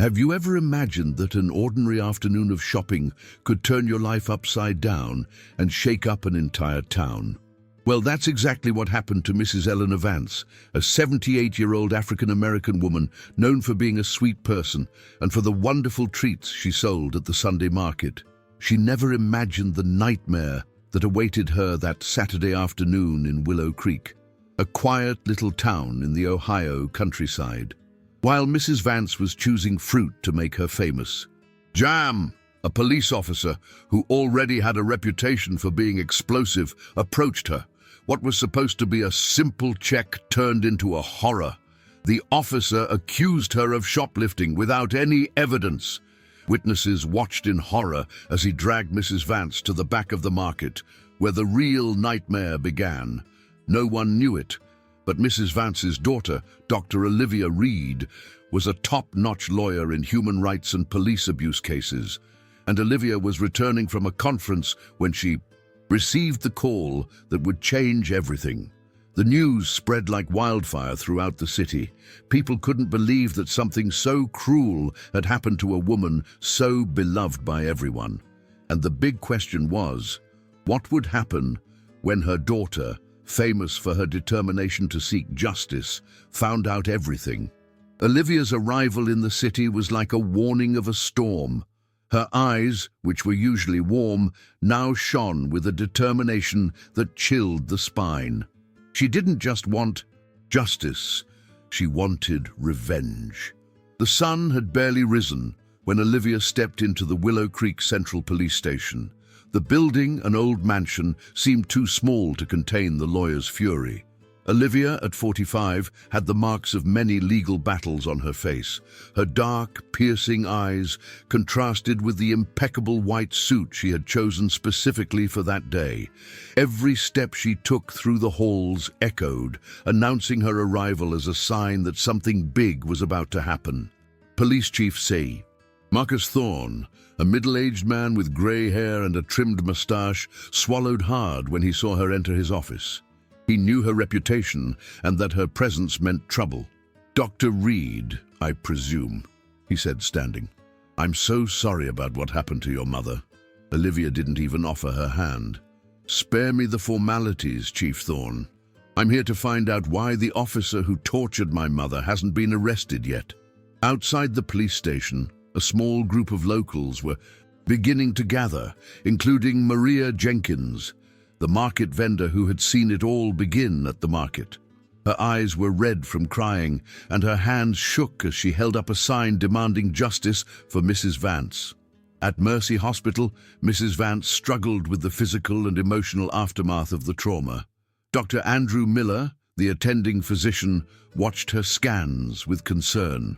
Have you ever imagined that an ordinary afternoon of shopping could turn your life upside down and shake up an entire town? Well, that's exactly what happened to Mrs. Eleanor Vance, a 78-year-old African-American woman known for being a sweet person and for the wonderful treats she sold at the Sunday market. She never imagined the nightmare that awaited her that Saturday afternoon in Willow Creek, a quiet little town in the Ohio countryside. While Mrs. Vance was choosing fruit to make her famous, Jam, a police officer who already had a reputation for being explosive, approached her. What was supposed to be a simple check turned into a horror. The officer accused her of shoplifting without any evidence. Witnesses watched in horror as he dragged Mrs. Vance to the back of the market, where the real nightmare began. No one knew it, but Mrs. Vance's daughter, Dr. Olivia Reed, was a top-notch lawyer in human rights and police abuse cases, and Olivia was returning from a conference when she received the call that would change everything. The news spread like wildfire throughout the city. People couldn't believe that something so cruel had happened to a woman so beloved by everyone. And the big question was, what would happen when her daughter, famous for her determination to seek justice, found out everything? Olivia's arrival in the city was like a warning of a storm. Her eyes, which were usually warm, now shone with a determination that chilled the spine. She didn't just want justice, she wanted revenge. The sun had barely risen when Olivia stepped into the Willow Creek Central Police Station. The building, an old mansion, seemed too small to contain the lawyer's fury. Olivia, at 45, had the marks of many legal battles on her face. Her dark, piercing eyes contrasted with the impeccable white suit she had chosen specifically for that day. Every step she took through the halls echoed, announcing her arrival as a sign that something big was about to happen. Police Chief C. Marcus Thorne, a middle-aged man with gray hair and a trimmed mustache, swallowed hard when he saw her enter his office. He knew her reputation and that her presence meant trouble. "Dr. Reed, I presume," he said, standing. "I'm so sorry about what happened to your mother." Olivia didn't even offer her hand. "Spare me the formalities, Chief Thorne. I'm here to find out why the officer who tortured my mother hasn't been arrested yet." Outside the police station, a small group of locals were beginning to gather, including Maria Jenkins, the market vendor who had seen it all begin at the market. Her eyes were red from crying, and her hands shook as she held up a sign demanding justice for Mrs. Vance. At Mercy Hospital, Mrs. Vance struggled with the physical and emotional aftermath of the trauma. Dr. Andrew Miller, the attending physician, watched her scans with concern.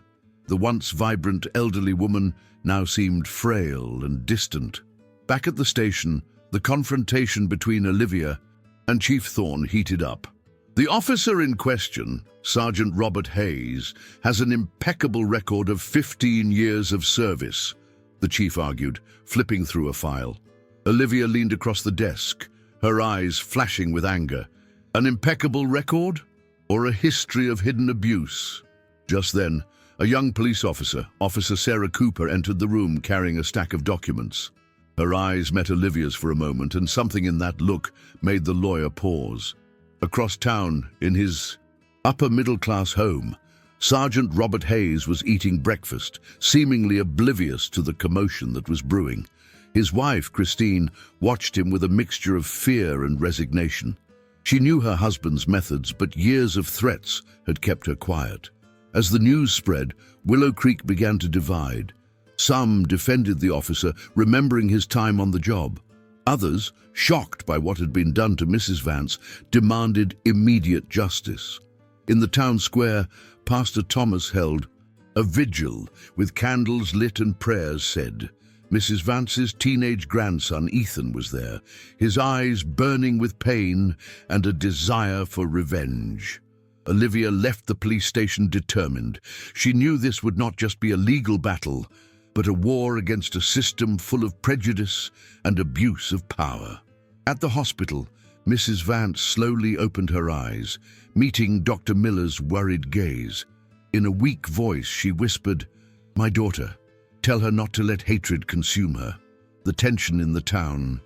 The once vibrant elderly woman now seemed frail and distant. Back at the station, the confrontation between Olivia and Chief Thorne heated up. The officer in question, Sergeant Robert Hayes, has an impeccable record of 15 years of service, the chief argued, flipping through a file. Olivia leaned across the desk, her eyes flashing with anger. An impeccable record, or a history of hidden abuse? Just then, a young police officer, Officer Sarah Cooper, entered the room carrying a stack of documents. Her eyes met Olivia's for a moment, and something in that look made the lawyer pause. Across town, in his upper-middle-class home, Sergeant Robert Hayes was eating breakfast, seemingly oblivious to the commotion that was brewing. His wife, Christine, watched him with a mixture of fear and resignation. She knew her husband's methods, but years of threats had kept her quiet. As the news spread, Willow Creek began to divide. Some defended the officer, remembering his time on the job. Others, shocked by what had been done to Mrs. Vance, demanded immediate justice. In the town square, Pastor Thomas held a vigil with candles lit and prayers said. Mrs. Vance's teenage grandson, Ethan, was there, his eyes burning with pain and a desire for revenge. Olivia left the police station determined. She knew this would not just be a legal battle, but a war against a system full of prejudice and abuse of power. At the hospital, Mrs. Vance slowly opened her eyes, meeting Dr. Miller's worried gaze. In a weak voice, she whispered, My daughter, tell her not to let hatred consume her. The tension in the town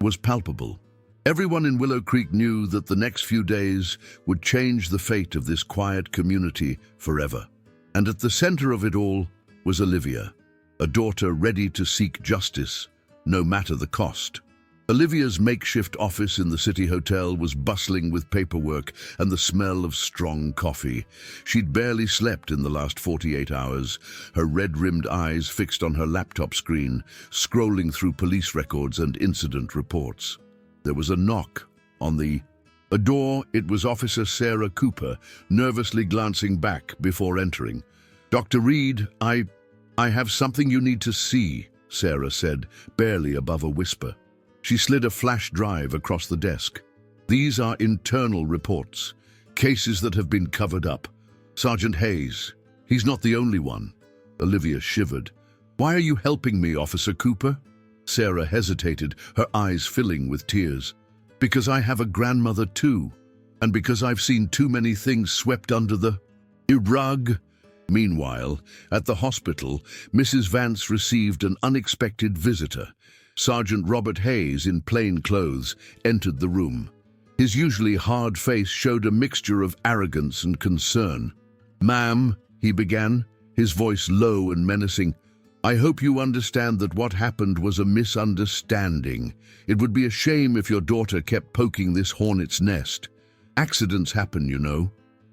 was palpable. Everyone in Willow Creek knew that the next few days would change the fate of this quiet community forever. And at the center of it all was Olivia, a daughter ready to seek justice, no matter the cost. Olivia's makeshift office in the city hotel was bustling with paperwork and the smell of strong coffee. She'd barely slept in the last 48 hours, her red-rimmed eyes fixed on her laptop screen, scrolling through police records and incident reports. There was a knock on the door. It was Officer Sarah Cooper, nervously glancing back before entering. "Dr. Reed, I have something you need to see," Sarah said, barely above a whisper. She slid a flash drive across the desk. "These are internal reports, cases that have been covered up. Sergeant Hayes, he's not the only one." Olivia shivered. "Why are you helping me, Officer Cooper?" Sarah hesitated, her eyes filling with tears. "Because I have a grandmother too, and because I've seen too many things swept under the rug." Meanwhile, at the hospital, Mrs. Vance received an unexpected visitor. Sergeant Robert Hayes, in plain clothes, entered the room. His usually hard face showed a mixture of arrogance and concern. "Ma'am," he began, his voice low and menacing, "I hope you understand that what happened was a misunderstanding. It would be a shame if your daughter kept poking this hornet's nest. Accidents happen, you know."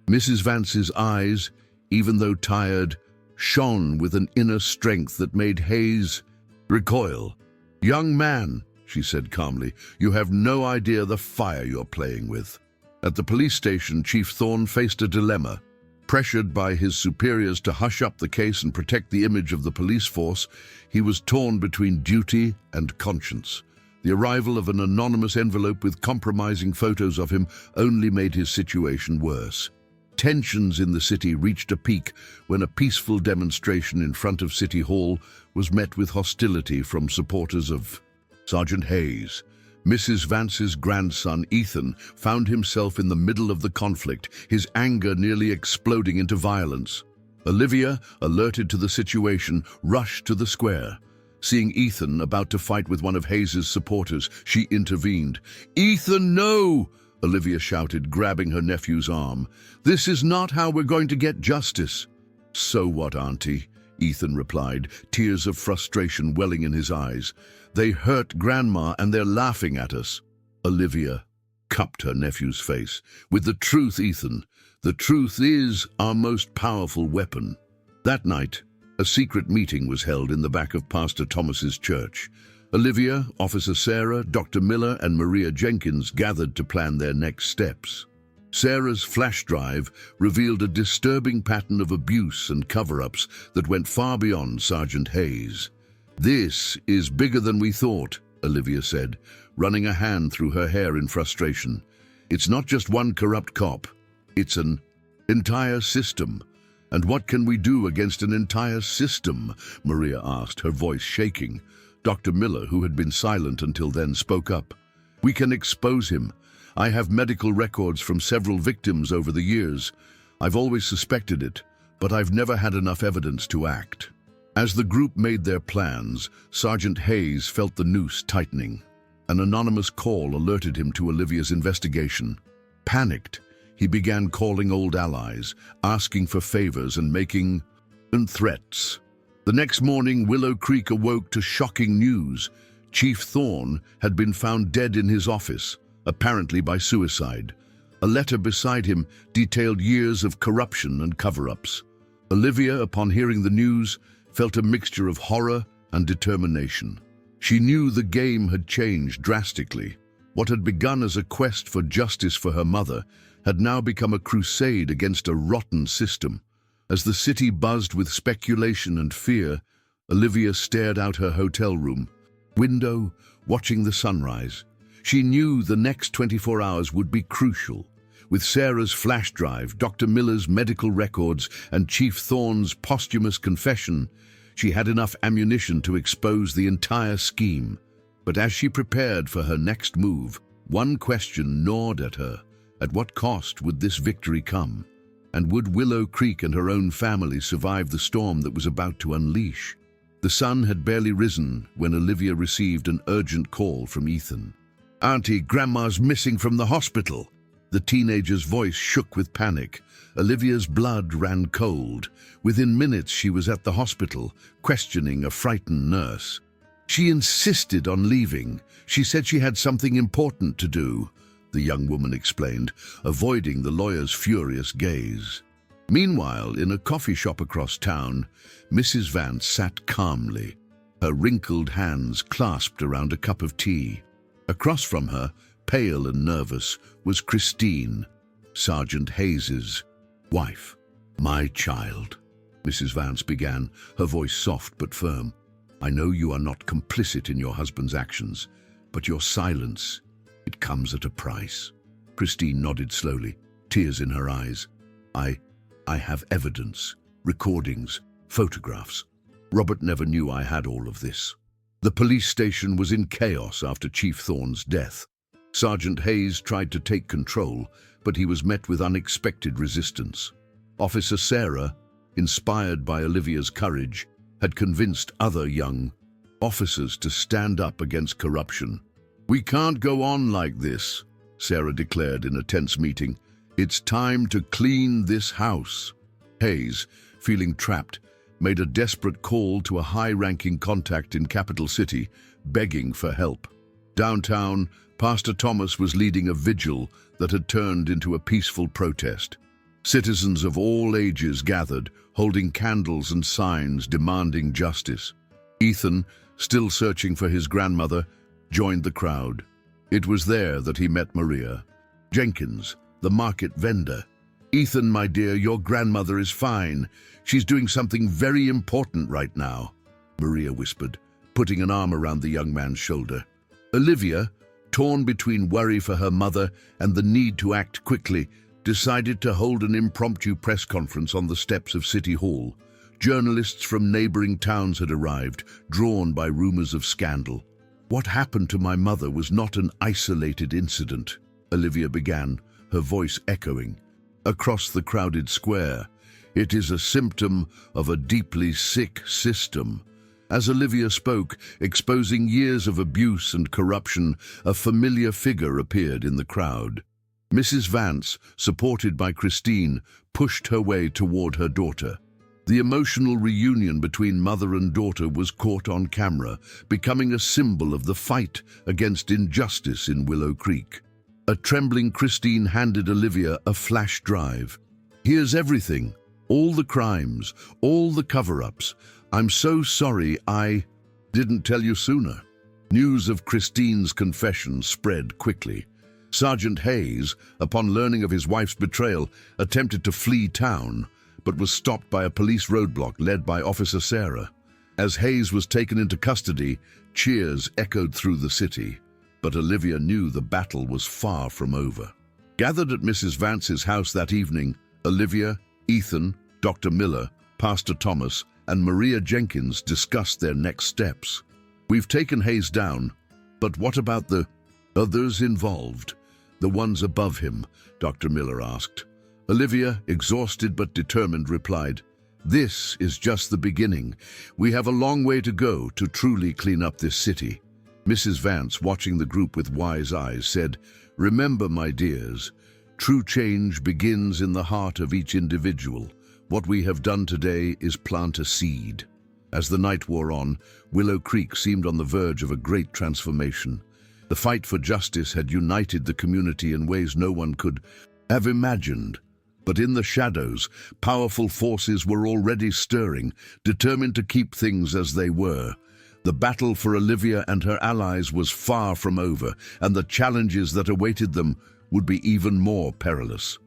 Mrs. Vance's eyes, even though tired, shone with an inner strength that made Hayes recoil. "Young man," she said calmly, "you have no idea the fire you're playing with." At the police station, Chief Thorne faced a dilemma. Pressured by his superiors to hush up the case and protect the image of the police force, he was torn between duty and conscience. The arrival of an anonymous envelope with compromising photos of him only made his situation worse. Tensions in the city reached a peak when a peaceful demonstration in front of City Hall was met with hostility from supporters of Sergeant Hayes. Mrs. Vance's grandson, Ethan, found himself in the middle of the conflict, his anger nearly exploding into violence. Olivia, alerted to the situation, rushed to the square. Seeing Ethan about to fight with one of Hayes's supporters, she intervened. "Ethan, no!" Olivia shouted, grabbing her nephew's arm. "This is not how we're going to get justice." "So what, Auntie?" Ethan replied, tears of frustration welling in his eyes. "They hurt Grandma and they're laughing at us." Olivia cupped her nephew's face. "With the truth, Ethan. The truth is our most powerful weapon." That night, a secret meeting was held in the back of Pastor Thomas's church. Olivia, Officer Sarah, Dr. Miller, and Maria Jenkins gathered to plan their next steps. Sarah's flash drive revealed a disturbing pattern of abuse and cover-ups that went far beyond Sergeant Hayes. "This is bigger than we thought," Olivia said, running a hand through her hair in frustration. "It's not just one corrupt cop. It's an entire system." "And what can we do against an entire system?" Maria asked, her voice shaking. Dr. Miller, who had been silent until then, spoke up. "We can expose him. I have medical records from several victims over the years. I've always suspected it, but I've never had enough evidence to act." As the group made their plans, Sergeant Hayes felt the noose tightening. An anonymous call alerted him to Olivia's investigation. Panicked, he began calling old allies, asking for favors and making threats. The next morning, Willow Creek awoke to shocking news. Chief Thorne had been found dead in his office, apparently by suicide. A letter beside him detailed years of corruption and cover-ups. Olivia, upon hearing the news, felt a mixture of horror and determination. She knew the game had changed drastically. What had begun as a quest for justice for her mother had now become a crusade against a rotten system. As the city buzzed with speculation and fear, Olivia stared out her hotel room window, watching the sunrise. She knew the next 24 hours would be crucial. With Sarah's flash drive, Dr. Miller's medical records, and Chief Thorne's posthumous confession, she had enough ammunition to expose the entire scheme. But as she prepared for her next move, one question gnawed at her. At what cost would this victory come? And would Willow Creek and her own family survive the storm that was about to unleash? The sun had barely risen when Olivia received an urgent call from Ethan. "Auntie, Grandma's missing from the hospital." The teenager's voice shook with panic. Olivia's blood ran cold. Within minutes, she was at the hospital, questioning a frightened nurse. She insisted on leaving. She said she had something important to do, the young woman explained, avoiding the lawyer's furious gaze. Meanwhile, in a coffee shop across town, Mrs. Vance sat calmly, her wrinkled hands clasped around a cup of tea. Across from her, pale and nervous, was Christine, Sergeant Hayes's wife. "My child," Mrs. Vance began, her voice soft but firm. "I know you are not complicit in your husband's actions, but your silence, it comes at a price." Christine nodded slowly, tears in her eyes. I have evidence, recordings, photographs. Robert never knew I had all of this." The police station was in chaos after Chief Thorne's death. Sergeant Hayes tried to take control, but he was met with unexpected resistance. Officer Sarah, inspired by Olivia's courage, had convinced other young officers to stand up against corruption. "We can't go on like this," Sarah declared in a tense meeting. "It's time to clean this house." Hayes, feeling trapped, made a desperate call to a high-ranking contact in Capital City, begging for help. Downtown, Pastor Thomas was leading a vigil that had turned into a peaceful protest. Citizens of all ages gathered, holding candles and signs demanding justice. Ethan, still searching for his grandmother, joined the crowd. It was there that he met Maria Jenkins, the market vendor. "Ethan, my dear, your grandmother is fine. She's doing something very important right now," Maria whispered, putting an arm around the young man's shoulder. Olivia, torn between worry for her mother and the need to act quickly, decided to hold an impromptu press conference on the steps of City Hall. Journalists from neighboring towns had arrived, drawn by rumors of scandal. "What happened to my mother was not an isolated incident," Olivia began, her voice echoing across the crowded square. "It is a symptom of a deeply sick system." As Olivia spoke, exposing years of abuse and corruption, a familiar figure appeared in the crowd. Mrs. Vance, supported by Christine, pushed her way toward her daughter. The emotional reunion between mother and daughter was caught on camera, becoming a symbol of the fight against injustice in Willow Creek. A trembling Christine handed Olivia a flash drive. "Here's everything. All the crimes, all the cover-ups. I'm so sorry I didn't tell you sooner." News of Christine's confession spread quickly. Sergeant Hayes, upon learning of his wife's betrayal, attempted to flee town, but was stopped by a police roadblock led by Officer Sarah. As Hayes was taken into custody, cheers echoed through the city. But Olivia knew the battle was far from over. Gathered at Mrs. Vance's house that evening, Olivia, Ethan, Dr. Miller, Pastor Thomas, and Maria Jenkins discussed their next steps. "We've taken Hayes down, but what about the others involved? The ones above him?" Dr. Miller asked. Olivia, exhausted but determined, replied, "This is just the beginning. We have a long way to go to truly clean up this city." Mrs. Vance, watching the group with wise eyes, said, "Remember, my dears, true change begins in the heart of each individual. What we have done today is plant a seed." As the night wore on, Willow Creek seemed on the verge of a great transformation. The fight for justice had united the community in ways no one could have imagined. But in the shadows, powerful forces were already stirring, determined to keep things as they were. The battle for Olivia and her allies was far from over, and the challenges that awaited them would be even more perilous.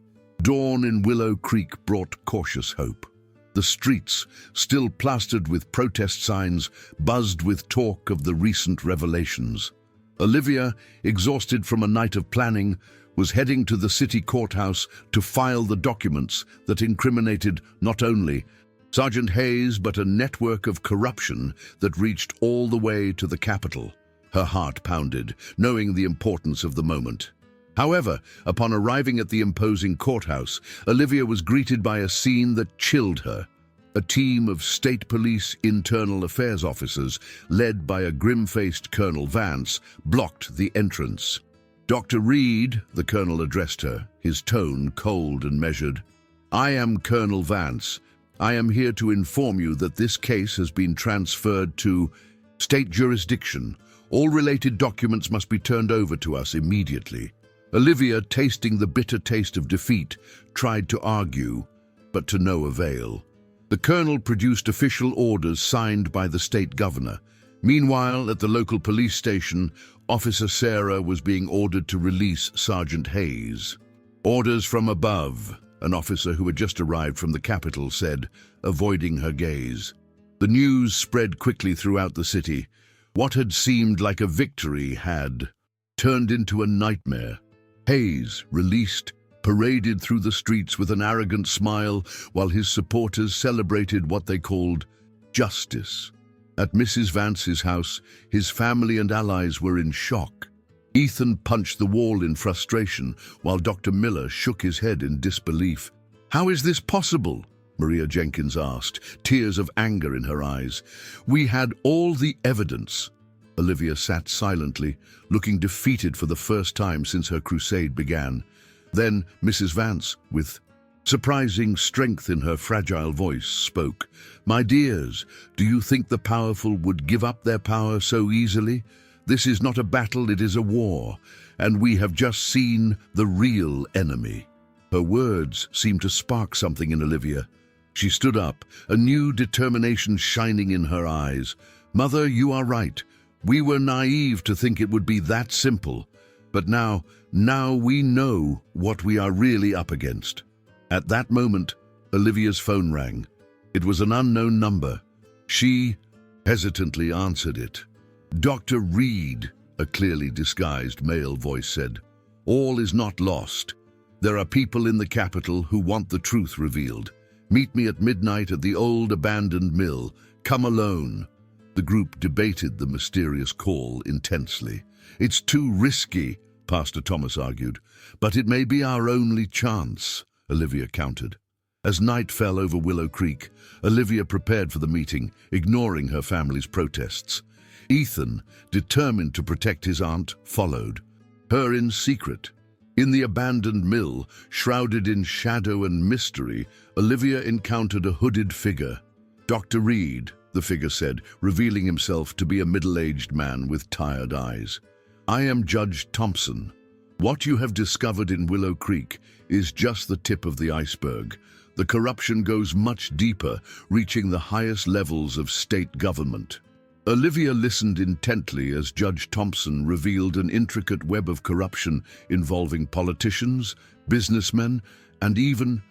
Dawn in Willow Creek brought cautious hope. The streets, still plastered with protest signs, buzzed with talk of the recent revelations. Olivia, exhausted from a night of planning, was heading to the city courthouse to file the documents that incriminated not only Sergeant Hayes, but a network of corruption that reached all the way to the Capitol. Her heart pounded, knowing the importance of the moment. However, upon arriving at the imposing courthouse, Olivia was greeted by a scene that chilled her. A team of state police internal affairs officers, led by a grim-faced Colonel Vance, blocked the entrance. "Dr. Reed," the colonel addressed her, his tone cold and measured. "I am Colonel Vance. I am here to inform you that this case has been transferred to state jurisdiction. All related documents must be turned over to us immediately." Olivia, tasting the bitter taste of defeat, tried to argue, but to no avail. The colonel produced official orders signed by the state governor. Meanwhile, at the local police station, Officer Sarah was being ordered to release Sergeant Hayes. "Orders from above," an officer who had just arrived from the capital said, avoiding her gaze. The news spread quickly throughout the city. What had seemed like a victory had turned into a nightmare. Hayes, released, paraded through the streets with an arrogant smile while his supporters celebrated what they called justice. At Mrs. Vance's house, his family and allies were in shock. Ethan punched the wall in frustration while Dr. Miller shook his head in disbelief. "How is this possible?" Maria Jenkins asked, tears of anger in her eyes. "We had all the evidence." Olivia sat silently, looking defeated for the first time since her crusade began. Then Mrs. Vance, with surprising strength in her fragile voice, spoke. "My dears, do you think the powerful would give up their power so easily? This is not a battle, it is a war, and we have just seen the real enemy." Her words seemed to spark something in Olivia. She stood up, a new determination shining in her eyes. "Mother, you are right. We were naive to think it would be that simple. But now we know what we are really up against." At that moment, Olivia's phone rang. It was an unknown number. She hesitantly answered it. "Dr. Reed," a clearly disguised male voice said. "All is not lost. There are people in the capital who want the truth revealed. Meet me at midnight at the old abandoned mill. Come alone." The group debated the mysterious call intensely. "It's too risky," Pastor Thomas argued. "But it may be our only chance," Olivia countered. As night fell over Willow Creek, Olivia prepared for the meeting, ignoring her family's protests. Ethan, determined to protect his aunt, followed, her in secret. In the abandoned mill, shrouded in shadow and mystery, Olivia encountered a hooded figure. "Dr. Reed," the figure said, revealing himself to be a middle-aged man with tired eyes. "I am Judge Thompson. What you have discovered in Willow Creek is just the tip of the iceberg. The corruption goes much deeper, reaching the highest levels of state government." Olivia listened intently as Judge Thompson revealed an intricate web of corruption involving politicians, businessmen, and even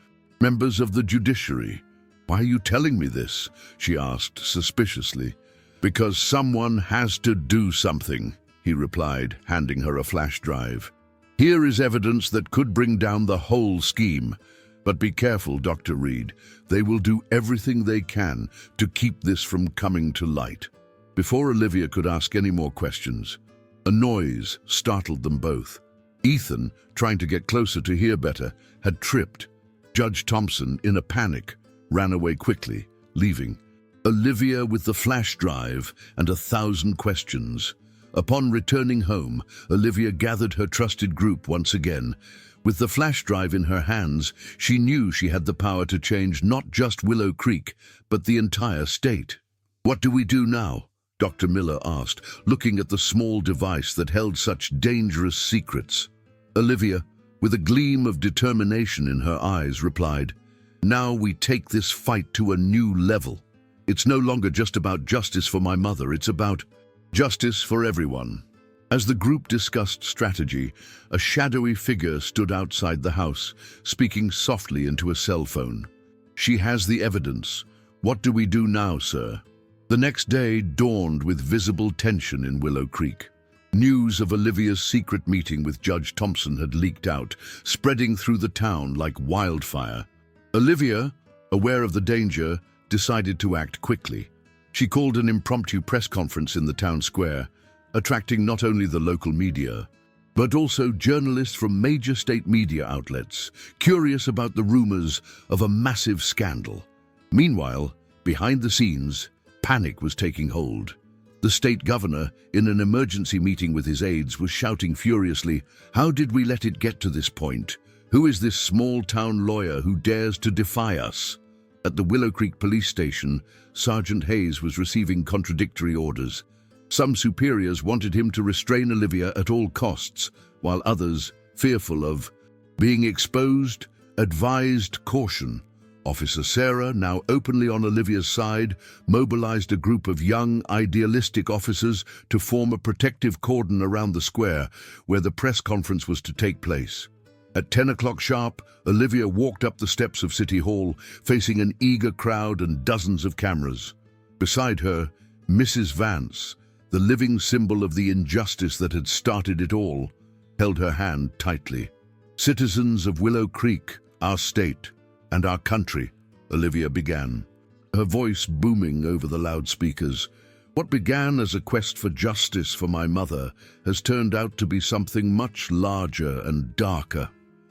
members of the judiciary. "Why are you telling me this?" she asked suspiciously. "Because someone has to do something," he replied, handing her a flash drive. "Here is evidence that could bring down the whole scheme. But be careful, Dr. Reed. They will do everything they can to keep this from coming to light." Before Olivia could ask any more questions, a noise startled them both. Ethan, trying to get closer to hear better, had tripped. Judge Thompson, in a panic, ran away quickly, leaving Olivia with the flash drive and 1,000 questions. Upon returning home, Olivia gathered her trusted group once again. With the flash drive in her hands, she knew she had the power to change not just Willow Creek, but the entire state. "What do we do now?" Dr. Miller asked, looking at the small device that held such dangerous secrets. Olivia, with a gleam of determination in her eyes, replied, "Now we take this fight to a new level. It's no longer just about justice for my mother, it's about justice for everyone." As the group discussed strategy, a shadowy figure stood outside the house, speaking softly into a cell phone. "She has the evidence. What do we do now, sir?" The next day dawned with visible tension in Willow Creek. News of Olivia's secret meeting with Judge Thompson had leaked out, spreading through the town like wildfire. Olivia, aware of the danger, decided to act quickly. She called an impromptu press conference in the town square, attracting not only the local media, but also journalists from major state media outlets, curious about the rumors of a massive scandal. Meanwhile, behind the scenes, panic was taking hold. The state governor, in an emergency meeting with his aides, was shouting furiously, "How did we let it get to this point? Who is this small-town lawyer who dares to defy us?" At the Willow Creek police station, Sergeant Hayes was receiving contradictory orders. Some superiors wanted him to restrain Olivia at all costs, while others, fearful of being exposed, advised caution. Officer Sarah, now openly on Olivia's side, mobilized a group of young, idealistic officers to form a protective cordon around the square where the press conference was to take place. At 10 o'clock sharp, Olivia walked up the steps of City Hall, facing an eager crowd and dozens of cameras. Beside her, Mrs. Vance, the living symbol of the injustice that had started it all, held her hand tightly. "Citizens of Willow Creek, our state, and our country," Olivia began, her voice booming over the loudspeakers. "What began as a quest for justice for my mother has turned out to be something much larger and darker."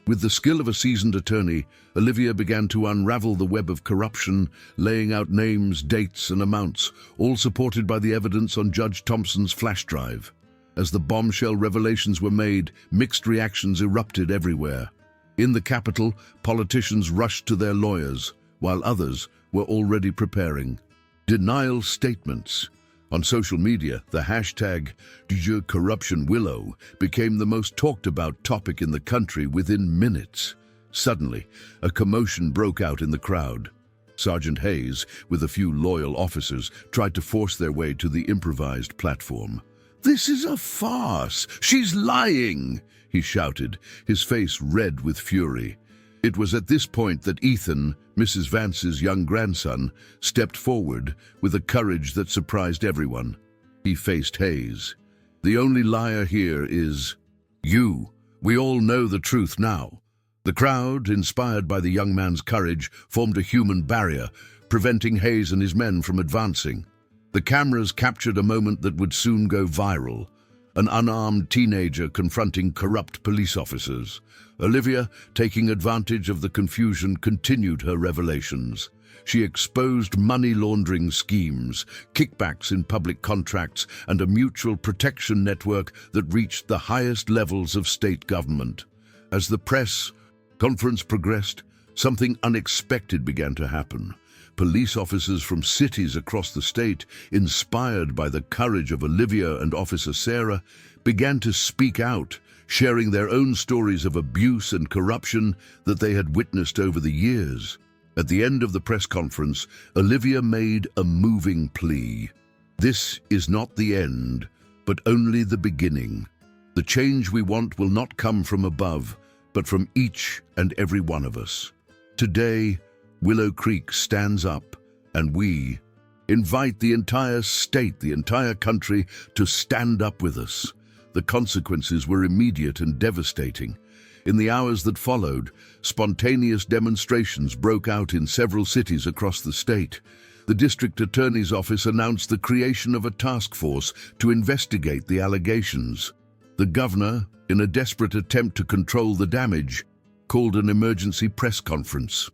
With the skill of a seasoned attorney, Olivia began to unravel the web of corruption, laying out names, dates, and amounts, all supported by the evidence on Judge Thompson's flash drive. As the bombshell revelations were made, mixed reactions erupted everywhere. In the capital, politicians rushed to their lawyers, while others were already preparing denial statements. On social media, the hashtag #DJCorruptionWillow became the most talked about topic in the country within minutes. Suddenly, a commotion broke out in the crowd. Sergeant Hayes, with a few loyal officers, tried to force their way to the improvised platform. "This is a farce! She's lying!" he shouted, his face red with fury. It was at this point that Ethan, Mrs. Vance's young grandson, stepped forward with a courage that surprised everyone. He faced Hayes. "The only liar here is you. We all know the truth now." The crowd, inspired by the young man's courage, formed a human barrier, preventing Hayes and his men from advancing. The cameras captured a moment that would soon go viral. An unarmed teenager confronting corrupt police officers. Olivia, taking advantage of the confusion, continued her revelations. She exposed money laundering schemes, kickbacks in public contracts, and a mutual protection network that reached the highest levels of state government. As the press conference progressed, something unexpected began to happen. Police officers from cities across the state, inspired by the courage of Olivia and Officer Sarah, began to speak out, sharing their own stories of abuse and corruption that they had witnessed over the years. At the end of the press conference, Olivia made a moving plea. "This is not the end, but only the beginning. The change we want will not come from above, but from each and every one of us. Today, Willow Creek stands up, and we invite the entire state, the entire country, to stand up with us." The consequences were immediate and devastating. In the hours that followed, spontaneous demonstrations broke out in several cities across the state. The district attorney's office announced the creation of a task force to investigate the allegations. The governor, in a desperate attempt to control the damage, called an emergency press conference.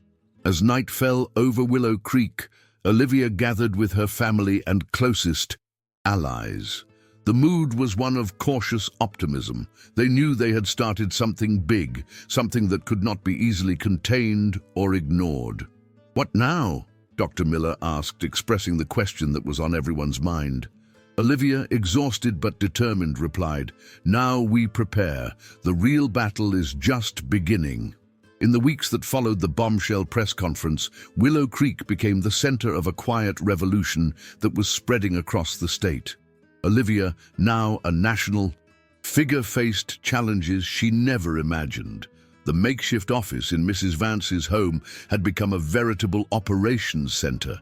As night fell over Willow Creek, Olivia gathered with her family and closest allies. The mood was one of cautious optimism. They knew they had started something big, something that could not be easily contained or ignored. "What now?" Dr. Miller asked, expressing the question that was on everyone's mind. Olivia, exhausted but determined, replied, "Now we prepare. The real battle is just beginning." In the weeks that followed the bombshell press conference, Willow Creek became the center of a quiet revolution that was spreading across the state. Olivia, now a national figure, faced challenges she never imagined. The makeshift office in Mrs. Vance's home had become a veritable operations center.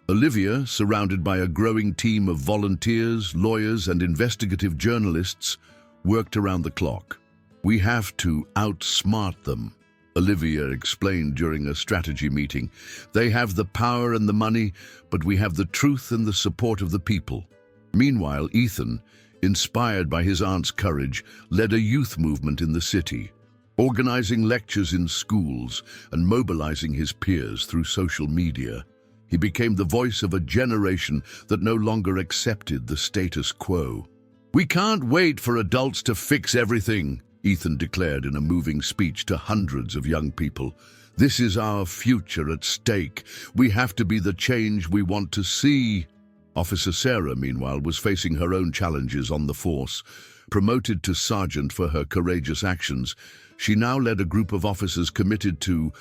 Olivia, surrounded by a growing team of volunteers, lawyers, and investigative journalists, worked around the clock. "We have to outsmart them," Olivia explained during a strategy meeting. "They have the power and the money, but we have the truth and the support of the people." Meanwhile, Ethan, inspired by his aunt's courage, led a youth movement in the city, organizing lectures in schools and mobilizing his peers through social media. He became the voice of a generation that no longer accepted the status quo. "We can't wait for adults to fix everything," Ethan declared in a moving speech to hundreds of young people. "This is our future at stake. We have to be the change we want to see." Officer Sarah, meanwhile, was facing her own challenges on the force. Promoted to sergeant for her courageous actions, she now led a group of officers committed to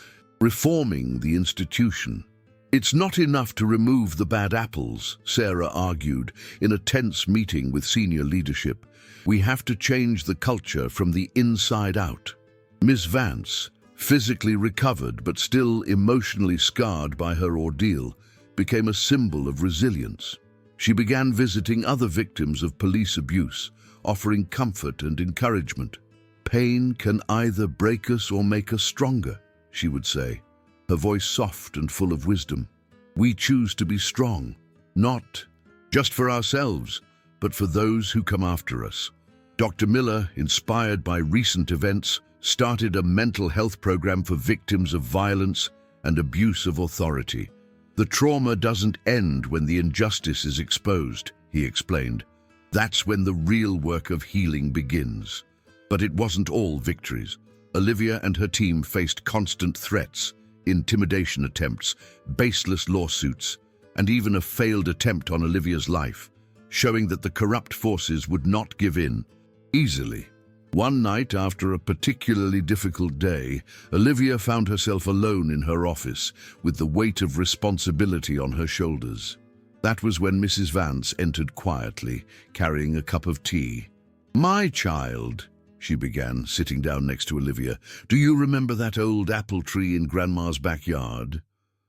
reforming the institution. "It's not enough to remove the bad apples," Sarah argued in a tense meeting with senior leadership. "We have to change the culture from the inside out." Ms. Vance, physically recovered but still emotionally scarred by her ordeal, became a symbol of resilience. She began visiting other victims of police abuse, offering comfort and encouragement. "Pain can either break us or make us stronger," she would say, her voice soft and full of wisdom. "We choose to be strong, not just for ourselves, but for those who come after us." Dr. Miller, inspired by recent events, started a mental health program for victims of violence and abuse of authority. "The trauma doesn't end when the injustice is exposed," he explained. "That's when the real work of healing begins." But it wasn't all victories. Olivia and her team faced constant threats, intimidation attempts, baseless lawsuits, and even a failed attempt on Olivia's life, showing that the corrupt forces would not give in easily. One night, after a particularly difficult day, Olivia found herself alone in her office, with the weight of responsibility on her shoulders. That was when Mrs. Vance entered quietly, carrying a cup of tea. "My child," she began, sitting down next to Olivia, "do you remember that old apple tree in Grandma's backyard?"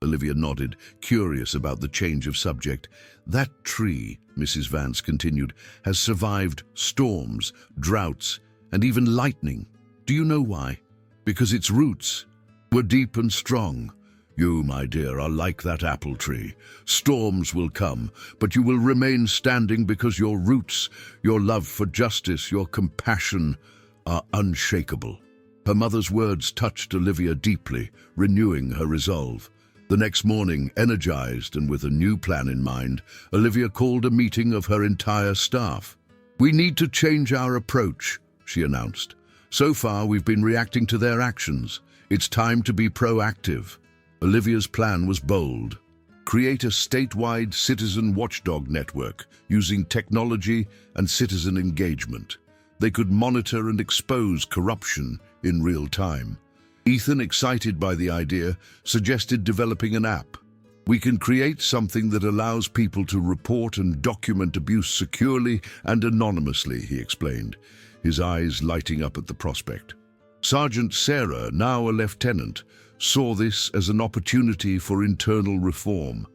Olivia nodded, curious about the change of subject. "That tree," Mrs. Vance continued, "has survived storms, droughts, and even lightning. Do you know why? Because its roots were deep and strong. You, my dear, are like that apple tree. Storms will come, but you will remain standing because your roots, your love for justice, your compassion are unshakable." Her mother's words touched Olivia deeply, renewing her resolve. The next morning, energized and with a new plan in mind, Olivia called a meeting of her entire staff. "We need to change our approach," she announced. "So far, we've been reacting to their actions. It's time to be proactive." Olivia's plan was bold. Create a statewide citizen watchdog network using technology and citizen engagement. They could monitor and expose corruption in real time. Ethan, excited by the idea, suggested developing an app. "We can create something that allows people to report and document abuse securely and anonymously," he explained, his eyes lighting up at the prospect. Sergeant Sarah, now a lieutenant, saw this as an opportunity for internal reform.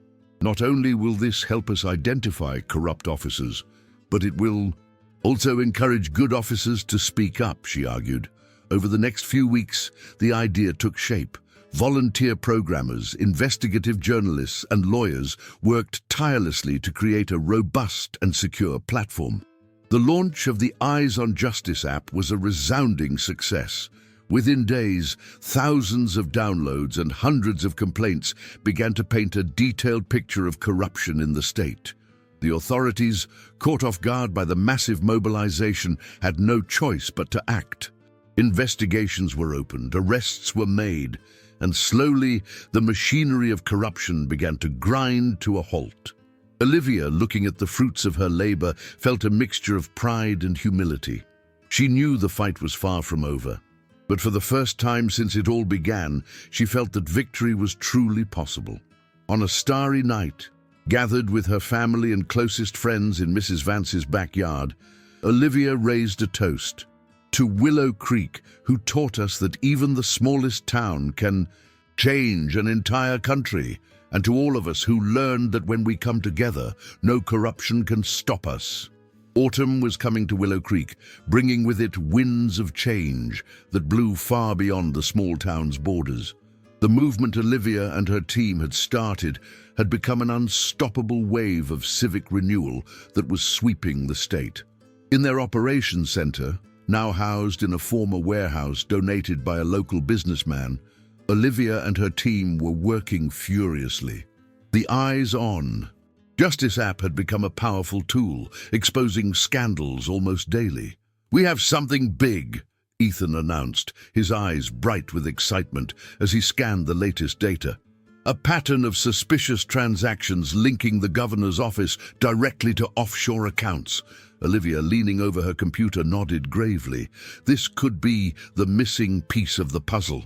"Not only will this help us identify corrupt officers, but it will also encourage good officers to speak up," she argued. Over the next few weeks, the idea took shape. Volunteer programmers, investigative journalists, and lawyers worked tirelessly to create a robust and secure platform. The launch of the Eyes on Justice app was a resounding success. Within days, thousands of downloads and hundreds of complaints began to paint a detailed picture of corruption in the state. The authorities, caught off guard by the massive mobilization, had no choice but to act. Investigations were opened, arrests were made, and slowly the machinery of corruption began to grind to a halt. Olivia, looking at the fruits of her labor, felt a mixture of pride and humility. She knew the fight was far from over, but for the first time since it all began, she felt that victory was truly possible. On a starry night, gathered with her family and closest friends in Mrs. Vance's backyard, Olivia raised a toast to Willow Creek, who taught us that even the smallest town can change an entire country, and to all of us who learned that when we come together, no corruption can stop us. Autumn was coming to Willow Creek, bringing with it winds of change that blew far beyond the small town's borders. The movement Olivia and her team had started had become an unstoppable wave of civic renewal that was sweeping the state. In their operations center, now housed in a former warehouse donated by a local businessman, Olivia and her team were working furiously. The eyes on. Justice App had become a powerful tool, exposing scandals almost daily. "We have something big," Ethan announced, his eyes bright with excitement as he scanned the latest data. A pattern of suspicious transactions linking the governor's office directly to offshore accounts. Olivia, leaning over her computer, nodded gravely. This could be the missing piece of the puzzle.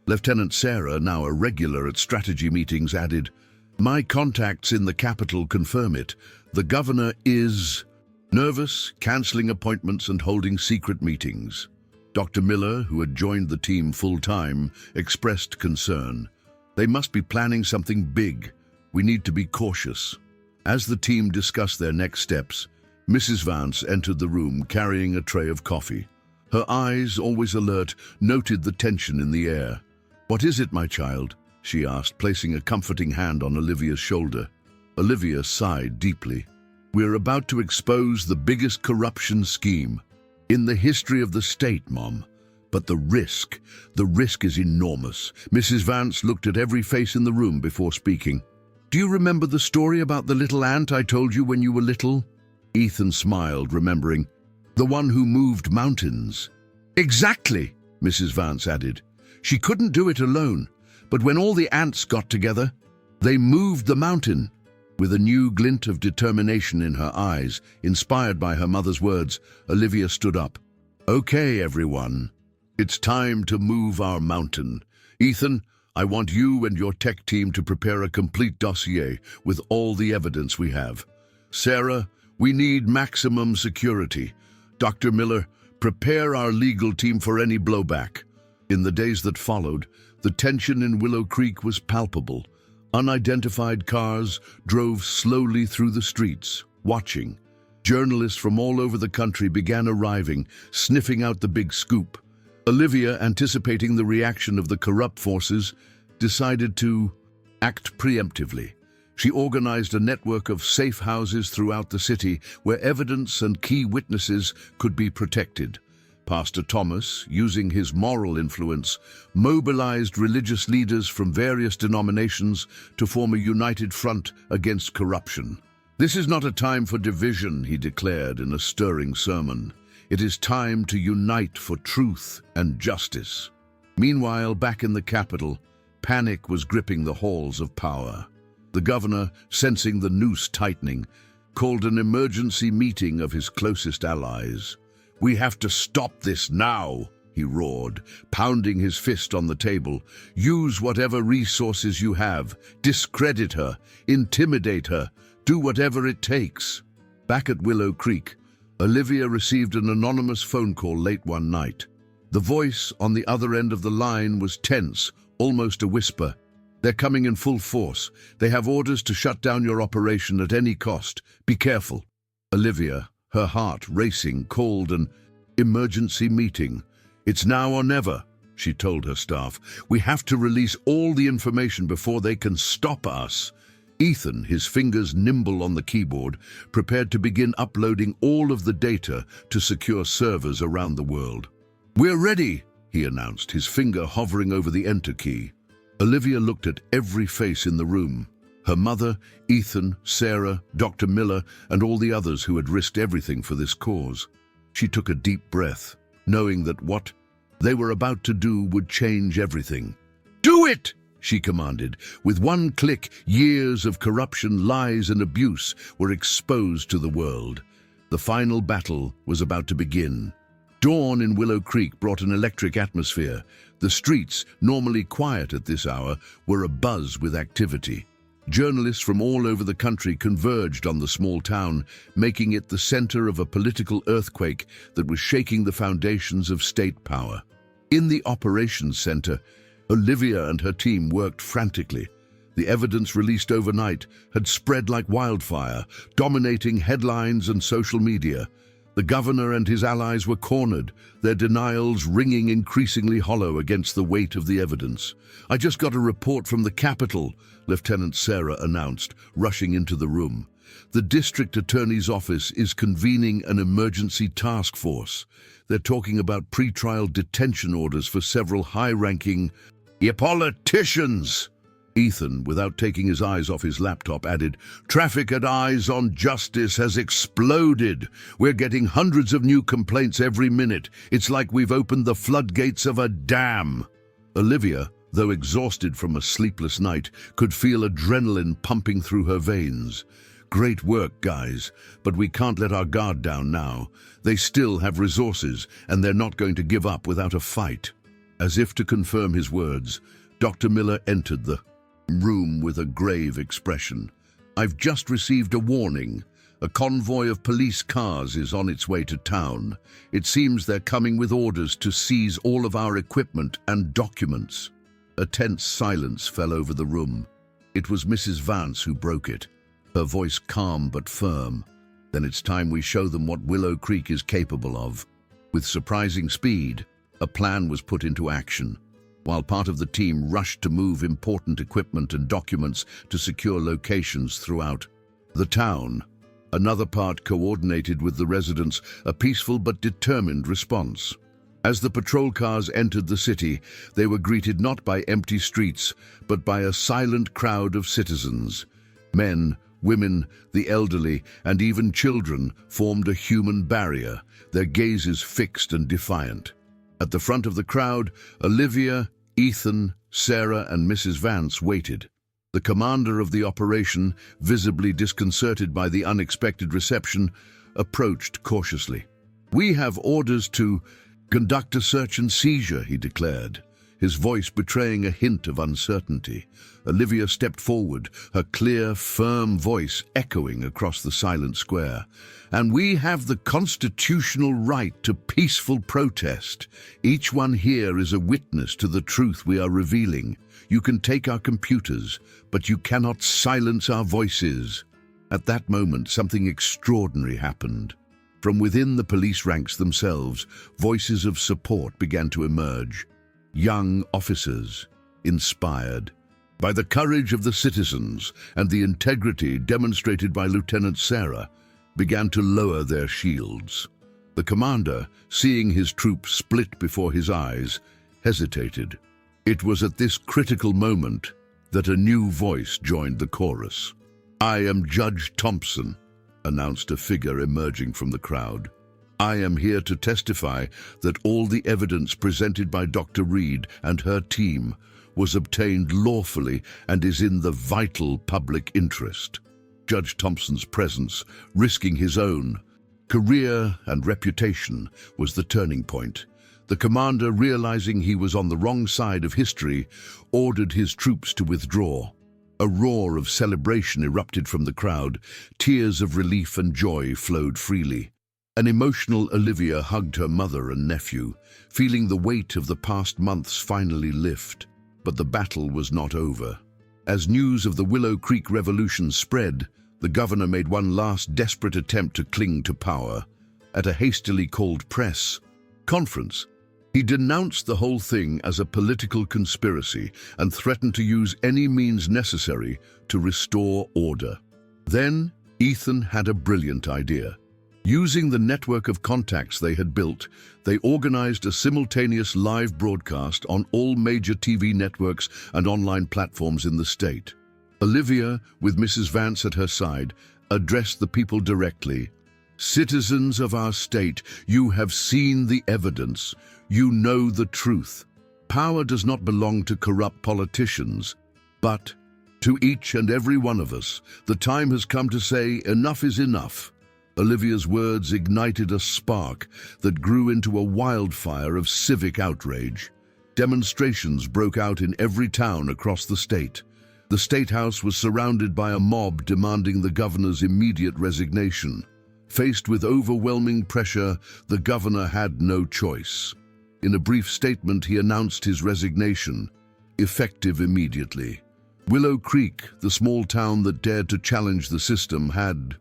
Lieutenant Sarah, now a regular at strategy meetings, added, "My contacts in the capital confirm it. The governor is nervous, cancelling appointments and holding secret meetings." Dr. Miller, who had joined the team full-time, expressed concern. "They must be planning something big. We need to be cautious." As the team discussed their next steps, Mrs. Vance entered the room carrying a tray of coffee. Her eyes, always alert, noted the tension in the air. "What is it, my child?" she asked, placing a comforting hand on Olivia's shoulder. Olivia sighed deeply. "We're about to expose the biggest corruption scheme in the history of the state, Mom. But the risk is enormous." Mrs. Vance looked at every face in the room before speaking. "Do you remember the story about the little ant I told you when you were little?" Ethan smiled, remembering. "The one who moved mountains." "Exactly," Mrs. Vance added. "She couldn't do it alone, but when all the ants got together, they moved the mountain." With a new glint of determination in her eyes, inspired by her mother's words, Olivia stood up. "Okay, everyone. It's time to move our mountain. Ethan, I want you and your tech team to prepare a complete dossier with all the evidence we have. Sarah, we need maximum security. Dr. Miller, prepare our legal team for any blowback." In the days that followed, the tension in Willow Creek was palpable. Unidentified cars drove slowly through the streets, watching. Journalists from all over the country began arriving, sniffing out the big scoop. Olivia, anticipating the reaction of the corrupt forces, decided to act preemptively. She organized a network of safe houses throughout the city where evidence and key witnesses could be protected. Pastor Thomas, using his moral influence, mobilized religious leaders from various denominations to form a united front against corruption. "This is not a time for division," he declared in a stirring sermon. "It is time to unite for truth and justice." Meanwhile, back in the capital, panic was gripping the halls of power. The governor, sensing the noose tightening, called an emergency meeting of his closest allies. "We have to stop this now," he roared, pounding his fist on the table. "Use whatever resources you have. Discredit her. Intimidate her. Do whatever it takes." Back at Willow Creek, Olivia received an anonymous phone call late one night. The voice on the other end of the line was tense, almost a whisper. "They're coming in full force. They have orders to shut down your operation at any cost. Be careful." Olivia, her heart racing, called an emergency meeting. "It's now or never," she told her staff. "We have to release all the information before they can stop us." Ethan, his fingers nimble on the keyboard, prepared to begin uploading all of the data to secure servers around the world. "We're ready," he announced, his finger hovering over the enter key. Olivia looked at every face in the room. Her mother, Ethan, Sarah, Dr. Miller, and all the others who had risked everything for this cause. She took a deep breath, knowing that what they were about to do would change everything. "Do it!" she commanded. With one click, years of corruption, lies, and abuse were exposed to the world. The final battle was about to begin. Dawn in Willow Creek brought an electric atmosphere. The streets, normally quiet at this hour, were abuzz with activity. Journalists from all over the country converged on the small town, making it the center of a political earthquake that was shaking the foundations of state power. In the operations center, Olivia and her team worked frantically. The evidence released overnight had spread like wildfire, dominating headlines and social media. The governor and his allies were cornered, their denials ringing increasingly hollow against the weight of the evidence. "I just got a report from the capital," Lieutenant Sarah announced, rushing into the room. The district attorney's office is convening an emergency task force. They're talking about pre-trial detention orders for several high-ranking politicians. Ethan, without taking his eyes off his laptop, added, "Traffic at Eyes on Justice has exploded. We're getting hundreds of new complaints every minute. It's like we've opened the floodgates of a dam." Olivia, though exhausted from a sleepless night, could feel adrenaline pumping through her veins. "Great work, guys, but we can't let our guard down now. They still have resources, and they're not going to give up without a fight." As if to confirm his words, Dr. Miller entered the room with a grave expression. "I've just received a warning. A convoy of police cars is on its way to town. It seems they're coming with orders to seize all of our equipment and documents." A tense silence fell over the room. It was Mrs. Vance who broke it, her voice calm but firm. "Then it's time we show them what Willow Creek is capable of." With surprising speed, a plan was put into action. While part of the team rushed to move important equipment and documents to secure locations throughout the town, another part coordinated with the residents a peaceful but determined response. As the patrol cars entered the city, they were greeted not by empty streets, but by a silent crowd of citizens. Men, women, the elderly, and even children formed a human barrier, their gazes fixed and defiant. At the front of the crowd, Olivia, Ethan, Sarah, and Mrs. Vance waited. The commander of the operation, visibly disconcerted by the unexpected reception, approached cautiously. "We have orders to conduct a search and seizure," he declared, his voice betraying a hint of uncertainty. Olivia stepped forward, her clear, firm voice echoing across the silent square. "And we have the constitutional right to peaceful protest. Each one here is a witness to the truth we are revealing. You can take our computers, but you cannot silence our voices." At that moment, something extraordinary happened. From within the police ranks themselves, voices of support began to emerge. Young officers, inspired by the courage of the citizens and the integrity demonstrated by Lieutenant Sarah, began to lower their shields. The commander, seeing his troops split before his eyes, hesitated. It was at this critical moment that a new voice joined the chorus. "I am Judge Thompson," announced a figure emerging from the crowd. "I am here to testify that all the evidence presented by Dr. Reed and her team was obtained lawfully and is in the vital public interest." Judge Thompson's presence, risking his own career and reputation, was the turning point. The commander, realizing he was on the wrong side of history, ordered his troops to withdraw. A roar of celebration erupted from the crowd. Tears of relief and joy flowed freely. An emotional Olivia hugged her mother and nephew, feeling the weight of the past months finally lift. But the battle was not over. As news of the Willow Creek Revolution spread, the governor made one last desperate attempt to cling to power. At a hastily called press conference, he denounced the whole thing as a political conspiracy and threatened to use any means necessary to restore order. Then Ethan had a brilliant idea. Using the network of contacts they had built, they organized a simultaneous live broadcast on all major TV networks and online platforms in the state. Olivia, with Mrs. Vance at her side, addressed the people directly. "Citizens of our state, you have seen the evidence. You know the truth. Power does not belong to corrupt politicians, but to each and every one of us. The time has come to say enough is enough." Olivia's words ignited a spark that grew into a wildfire of civic outrage. Demonstrations broke out in every town across the state. The State House was surrounded by a mob demanding the governor's immediate resignation. Faced with overwhelming pressure, the governor had no choice. In a brief statement, he announced his resignation, effective immediately. Willow Creek, the small town that dared to challenge the system, had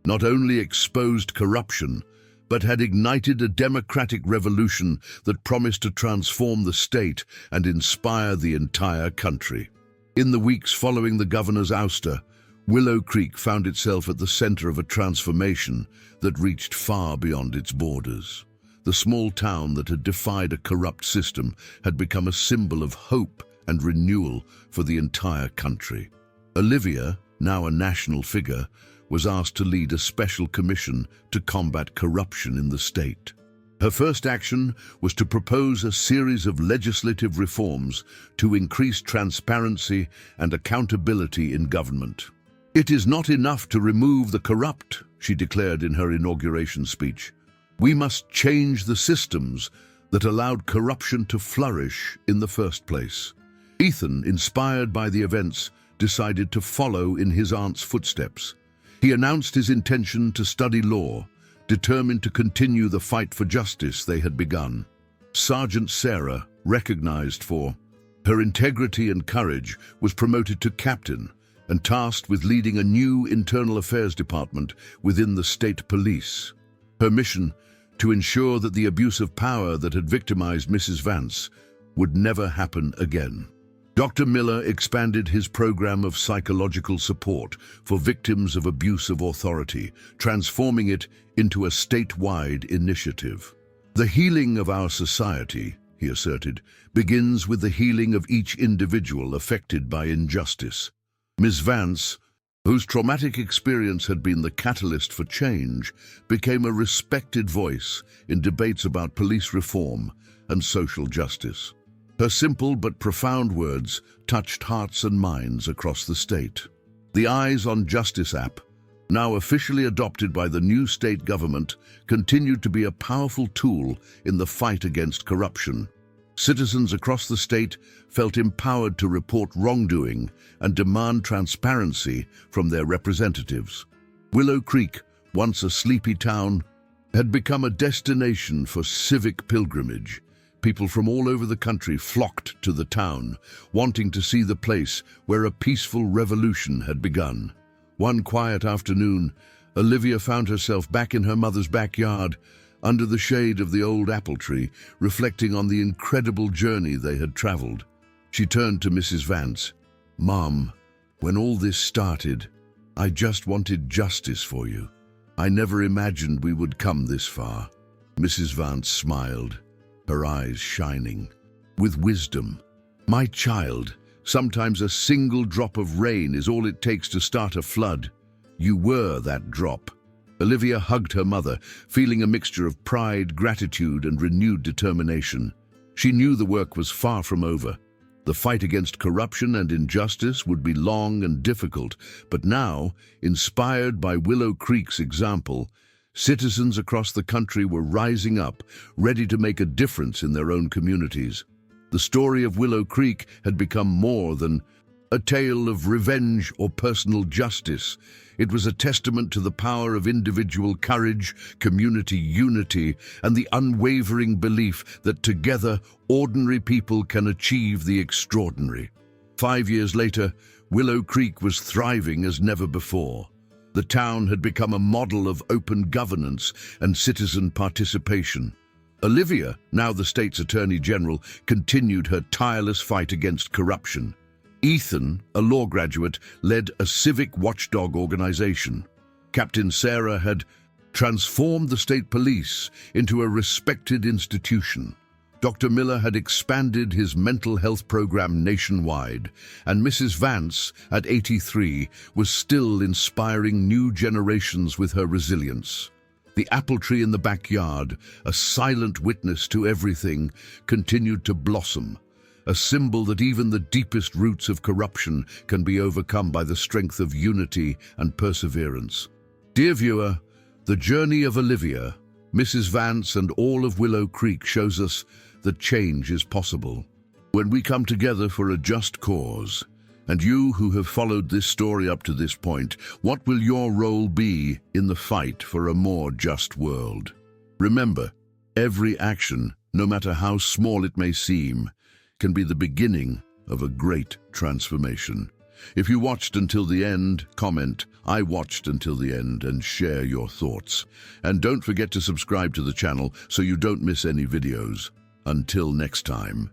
not only exposed corruption, but had ignited a democratic revolution that promised to transform the state and inspire the entire country. In the weeks following the governor's ouster, Willow Creek found itself at the center of a transformation that reached far beyond its borders. The small town that had defied a corrupt system had become a symbol of hope and renewal for the entire country. Olivia, now a national figure, was asked to lead a special commission to combat corruption in the state. Her first action was to propose a series of legislative reforms to increase transparency and accountability in government. "It is not enough to remove the corrupt," she declared in her inauguration speech. "We must change the systems that allowed corruption to flourish in the first place." Ethan, inspired by the events, decided to follow in his aunt's footsteps. He announced his intention to study law, determined to continue the fight for justice they had begun. Sergeant Sarah, recognized for her integrity and courage, was promoted to captain and tasked with leading a new internal affairs department within the state police. Her mission, to ensure that the abuse of power that had victimized Mrs. Vance would never happen again. Dr. Miller expanded his program of psychological support for victims of abuse of authority, transforming it into a statewide initiative. "The healing of our society," he asserted, "begins with the healing of each individual affected by injustice." Ms. Vance, whose traumatic experience had been the catalyst for change, became a respected voice in debates about police reform and social justice. Her simple but profound words touched hearts and minds across the state. The Eyes on Justice app, now officially adopted by the new state government, continued to be a powerful tool in the fight against corruption. Citizens across the state felt empowered to report wrongdoing and demand transparency from their representatives. Willow Creek, once a sleepy town, had become a destination for civic pilgrimage. People from all over the country flocked to the town, wanting to see the place where a peaceful revolution had begun. One quiet afternoon, Olivia found herself back in her mother's backyard, under the shade of the old apple tree, reflecting on the incredible journey they had traveled. She turned to Mrs. Vance. "Mom, when all this started, I just wanted justice for you. I never imagined we would come this far." Mrs. Vance smiled, her eyes shining with wisdom. "My child, sometimes a single drop of rain is all it takes to start a flood. You were that drop." Olivia hugged her mother, feeling a mixture of pride, gratitude, and renewed determination. She knew the work was far from over. The fight against corruption and injustice would be long and difficult, but now, inspired by Willow Creek's example, citizens across the country were rising up, ready to make a difference in their own communities. The story of Willow Creek had become more than a tale of revenge or personal justice. It was a testament to the power of individual courage, community unity, and the unwavering belief that together, ordinary people can achieve the extraordinary. 5 years later, Willow Creek was thriving as never before. The town had become a model of open governance and citizen participation. Olivia, now the state's Attorney General, continued her tireless fight against corruption. Ethan, a law graduate, led a civic watchdog organization. Captain Sarah had transformed the state police into a respected institution. Dr. Miller had expanded his mental health program nationwide, and Mrs. Vance, at 83, was still inspiring new generations with her resilience. The apple tree in the backyard, a silent witness to everything, continued to blossom, a symbol that even the deepest roots of corruption can be overcome by the strength of unity and perseverance. Dear viewer, the journey of Olivia, Mrs. Vance, and all of Willow Creek shows us that change is possible when we come together for a just cause. And you who have followed this story up to this point, what will your role be in the fight for a more just world? Remember, every action, no matter how small it may seem, can be the beginning of a great transformation. If you watched until the end, comment, "I watched until the end," and share your thoughts. And don't forget to subscribe to the channel so you don't miss any videos. Until next time.